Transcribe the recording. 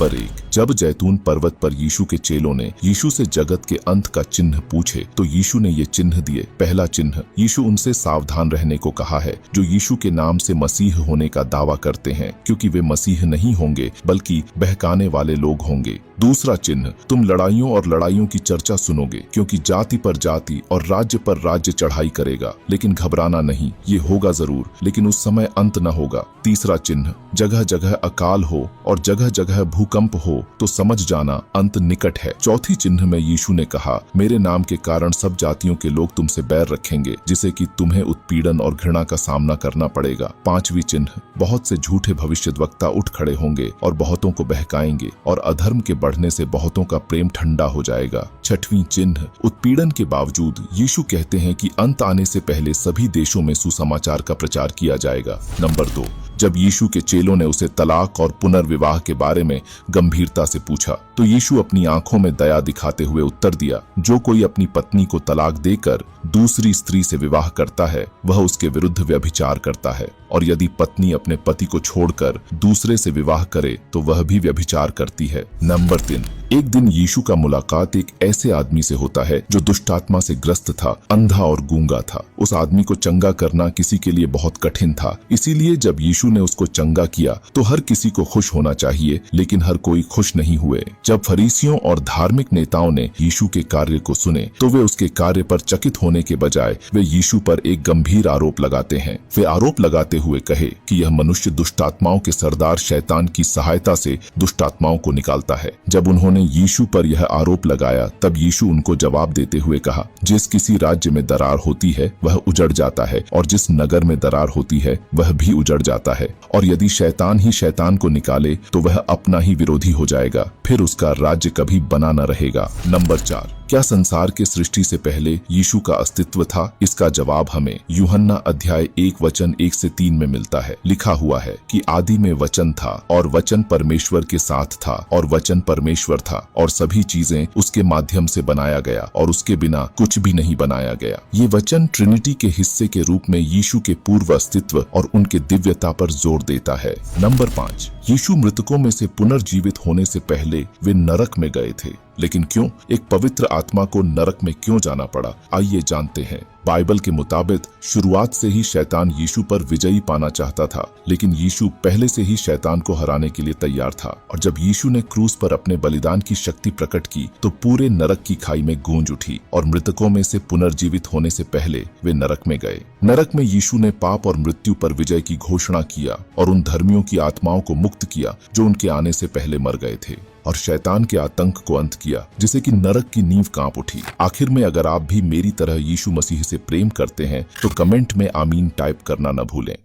Number 1, जब जैतून पर्वत पर यीशु के चेलों ने यीशु से जगत के अंत का चिन्ह पूछे तो यीशु ने ये चिन्ह दिए। पहला चिन्ह, यीशु उनसे सावधान रहने को कहा है जो यीशु के नाम से मसीह होने का दावा करते हैं, क्योंकि वे मसीह नहीं होंगे बल्कि बहकाने वाले लोग होंगे। दूसरा चिन्ह, तुम लड़ाइयों और लड़ाइयों की चर्चा सुनोगे, क्योंकि जाति पर जाति और राज्य पर राज्य चढ़ाई करेगा, लेकिन घबराना नहीं, ये होगा जरूर, लेकिन उस समय अंत न होगा। तीसरा चिन्ह, जगह जगह अकाल हो और जगह जगह भूकंप हो तो समझ जाना अंत निकट है। चौथी चिन्ह में यीशु ने कहा, मेरे नाम के कारण सब जातियों के लोग तुमसे बैर रखेंगे, जिसे कि तुम्हें उत्पीड़न और घृणा का सामना करना पड़ेगा। पांचवी चिन्ह, बहुत से झूठे भविष्यद्वक्ता उठ खड़े होंगे और बहुतों को बहकाएंगे और अधर्म के बढ़ने से बहुतों का प्रेम ठंडा हो जाएगा। छठवीं चिन्ह, उत्पीड़न के बावजूद यीशु कहते हैं कि अंत आने से पहले सभी देशों में सुसमाचार का प्रचार किया जाएगा। नंबर 2, जब यीशु के चेलों ने उसे तलाक और पुनर्विवाह के बारे में गंभीरता से पूछा तो यीशु अपनी आंखों में दया दिखाते हुए उत्तर दिया, जो कोई अपनी पत्नी को तलाक देकर दूसरी स्त्री से विवाह करता है वह उसके विरुद्ध व्यभिचार करता है, और यदि पत्नी अपने पति को छोड़कर दूसरे से विवाह करे तो वह भी व्यभिचार करती है। नंबर 3, एक दिन यीशु का मुलाकात एक ऐसे आदमी से होता है जो दुष्टात्मा से ग्रस्त था, अंधा और गूंगा था। उस आदमी को चंगा करना किसी के लिए बहुत कठिन था, इसीलिए जब यीशु ने उसको चंगा किया तो हर किसी को खुश होना चाहिए, लेकिन हर कोई खुश नहीं हुए। जब फरीसियों और धार्मिक नेताओं ने यीशु के कार्य को सुने तो वे उसके कार्य पर चकित होने के बजाय वे यीशु पर एक गंभीर आरोप लगाते हैं। वे आरोप लगाते हुए कहे कि यह मनुष्य दुष्टात्माओं के सरदार शैतान की सहायता से दुष्टात्माओं को निकालता है। जब उन्होंने यीशु पर यह आरोप लगाया तब यीशु उनको जवाब देते हुए कहा, जिस किसी राज्य में दरार होती है वह उजड़ जाता है, और जिस नगर में दरार होती है वह भी उजड़ जाता है, और यदि शैतान ही शैतान को निकाले तो वह अपना ही विरोधी हो जाएगा, फिर उसका राज्य कभी बना न रहेगा। नंबर 4, क्या संसार के सृष्टि से पहले यीशु का अस्तित्व था? इसका जवाब हमें यूहन्ना अध्याय 1 वचन 1 से 3 में मिलता है। लिखा हुआ है कि आदि में वचन था और वचन परमेश्वर के साथ था और वचन परमेश्वर था, और सभी चीजें उसके माध्यम से बनाया गया और उसके बिना कुछ भी नहीं बनाया गया। ये वचन ट्रिनिटी के हिस्से के रूप में यीशु के पूर्व अस्तित्व और उनके दिव्यता पर जोर देता है। नंबर 5, यीशु मृतकों में से पुनर्जीवित होने से पहले वे नरक में गए थे, लेकिन क्यों? एक पवित्र आत्मा को नरक में क्यों जाना पड़ा? आइए जानते हैं। बाइबल के मुताबिक शुरुआत से ही शैतान यीशु पर विजयी पाना चाहता था, लेकिन यीशु पहले से ही शैतान को हराने के लिए तैयार था, और जब यीशु ने क्रूस पर अपने बलिदान की शक्ति प्रकट की तो पूरे नरक की खाई में गूंज उठी, और मृतकों में से पुनर्जीवित होने से पहले वे नरक में गए। नरक में यीशु ने पाप और मृत्यु पर विजय की घोषणा किया और उन धर्मियों की आत्माओं को मुक्त किया जो उनके आने से पहले मर गए थे, और शैतान के आतंक को अंत किया, जिसे कि नरक की नींव कांप उठी। आखिर में अगर आप भी मेरी तरह यीशु मसीह से प्रेम करते हैं तो कमेंट में आमीन टाइप करना न भूलें।